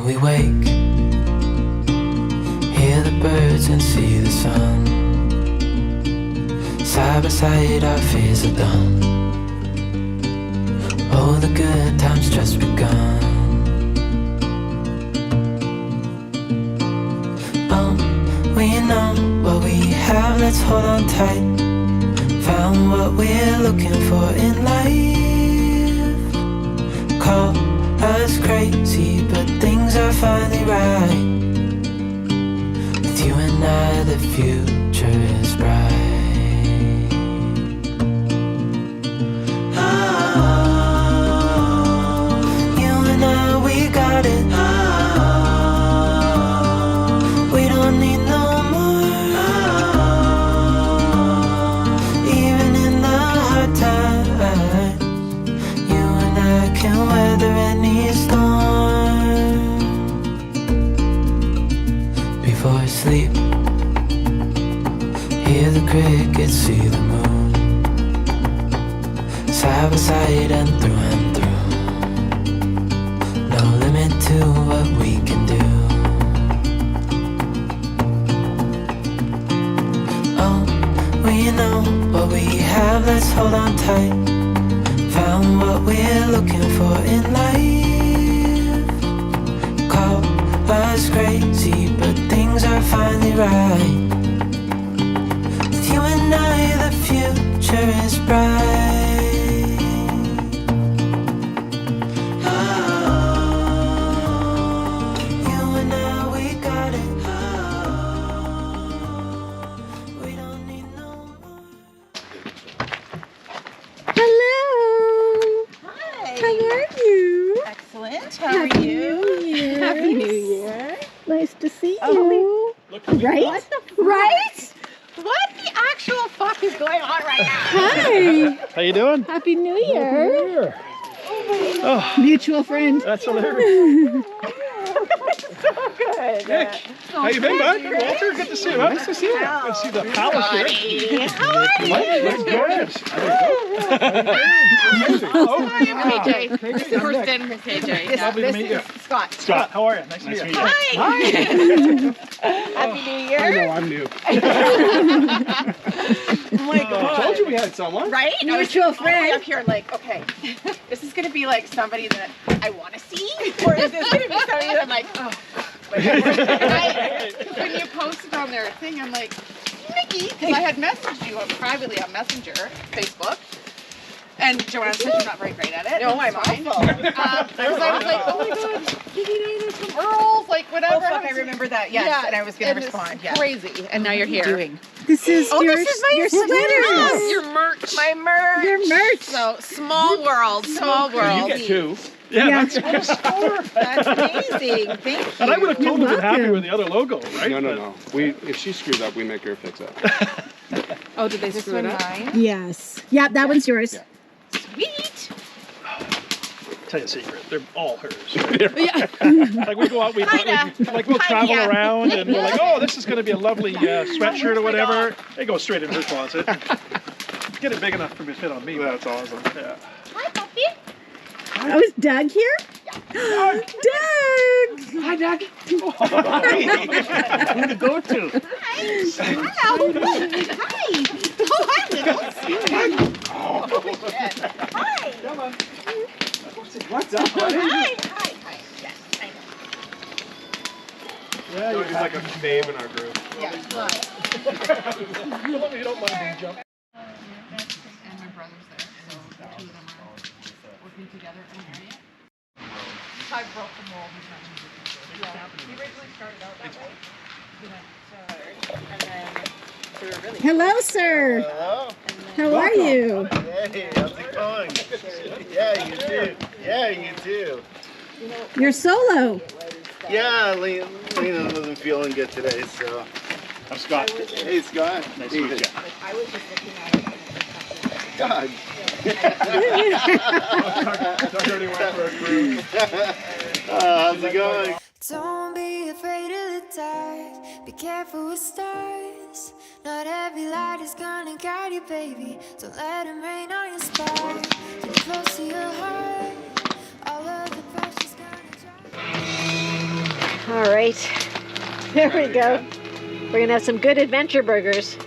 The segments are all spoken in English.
we wake, hear the birds and see the sun. Side by side our fears are done. Oh, the good times just begun. We know what we have, let's hold on tight. Found what we're looking for in life. Call us crazy, but things are finally right. With you and I, the future is bright. Oh, you and I, we got it. Oh, we don't need no more. Oh, even in the hard times, you and I can weather any storm. Before I sleep, hear the crickets, see the moon. Side by side and through. No limit to what we can do. Oh, we know what we have, let's hold on tight. Found what we're looking for in life. Call us crazy, but things are finally right. With you and I, the future is bright. How are you? Happy New Year. Nice to see you. Right? Right? What the actual fuck is going on right now? Hi. How you doing? Happy New Year. Oh, Mutual friend. that's hilarious. So good. Nick, how you been, bud? Walter, good to see you. Nice to see you. Good to see the palace here. How are you? It's gorgeous. Oh, I'm KJ. Kristen from KJ. Lovely to meet you. Scott. Scott, how are you? Nice to meet you. Hi. Happy New Year. I know, I'm new. Oh my God. I told you we had someone. Right? Mutual friend. Up here, like, okay, this is gonna be like somebody that I want to see, or is this gonna be somebody that I'm like, oh. When you posted on their thing, I'm like, Nikki, because I had messaged you privately on Messenger, Facebook, and Joanne said you're not very great at it. No, I'm awful. Because I was like, oh my God, Nikki, there's some girls, like whatever. Oh fuck, I remember that. Yes, yeah, and I was gonna respond. Yeah. Crazy, and now you're here. This is your sweaters. Your merch. My merch. Your merch. So small world, small world. You get two. Yeah, that's That's amazing. Thank you. And I would have totally been happy with the other logo, right? No. If she screws up, we make her fix it. Oh, did they screw it up? Yes. Yeah, that one's yours. Yeah. Sweet. Tell you a secret, they're all hers. Right? Like we go out, we'll travel around, and we're like, oh, this is going to be a lovely sweatshirt or whatever. They go straight in her closet. Get it big enough for me to fit on me. That's awesome. Yeah. Hi, puppy. Oh, is Doug here? Yeah. Doug! Hi, Doug. Who to go to? Hi. Hello. Hi. Oh, hi, Littles. Oh, shit. Hi. Come on. What's up, buddy? Hi. Yes, I know. Yeah, he's like a babe in our group. Yeah. You don't mind being jumped. And my brother's there, so the two of them are working together in an area. I broke the mold. Yeah. He originally started out that way. And then they were really Hello, sir. Hello. How are you? Hey, how's it going? Yeah, you too. Yeah, you too. You're solo. Yeah, Lena wasn't feeling good today, so. I'm Scott. Hey, Scott. Nice to meet you. I was just looking at it. God. Doug already went for a cruise. How's it going? Don't be afraid of the dark. Be careful with stars. Not every light is gonna guide you, baby. Don't let them rain on your spark. Get close to your heart. All of the pressure's gonna dry. All right. There we go. We're gonna have some good adventure burgers.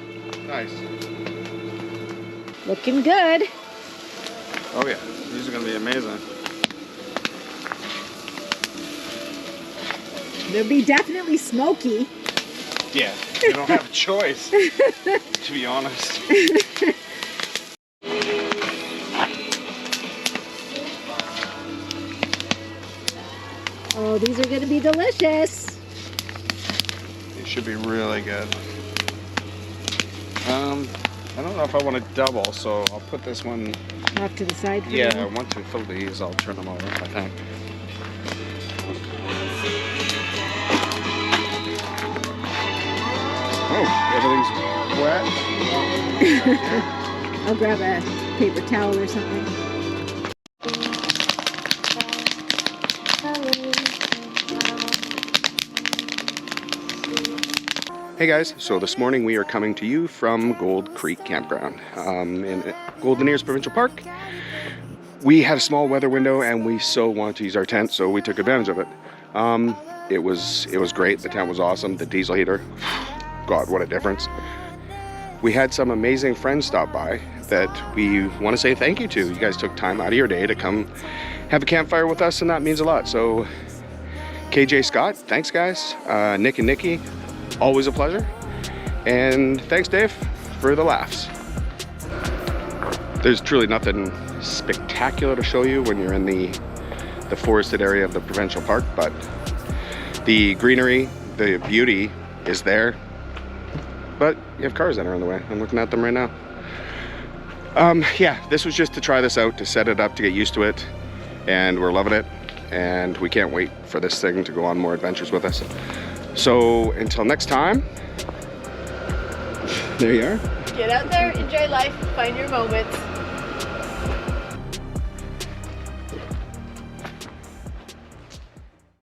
Nice. Looking good. Oh yeah, these are gonna be amazing. They'll be definitely smoky. Yeah, you don't have a choice, to be honest. Oh, these are going to be delicious. It should be really good. I don't know if I want to double, so I'll put this one Off to the side for Yeah, you. once we fill these, I'll turn them over, I think. Oh, everything's wet. I'll grab a paper towel or something. Hey guys, so this morning we are coming to you from Gold Creek Campground in Golden Ears Provincial Park. We had a small weather window and we so wanted to use our tent, so we took advantage of it. It was great. The tent was awesome. The diesel heater, God, what a difference. We had some amazing friends stop by that we want to say thank you to. You guys took time out of your day to come have a campfire with us, and that means a lot. So KJ Scott, thanks guys. Nick and Nikki, always a pleasure. And thanks Dave for the laughs. There's truly nothing spectacular to show you when you're in the forested area of the provincial park, but the greenery, the beauty is there. But you have cars that are in the way. I'm looking at them right now. Yeah, this was just to try this out, to set it up, to get used to it, and we're loving it, and we can't wait for this thing to go on more adventures with us. So until next time, there you are. Get out there, enjoy life, find your moments.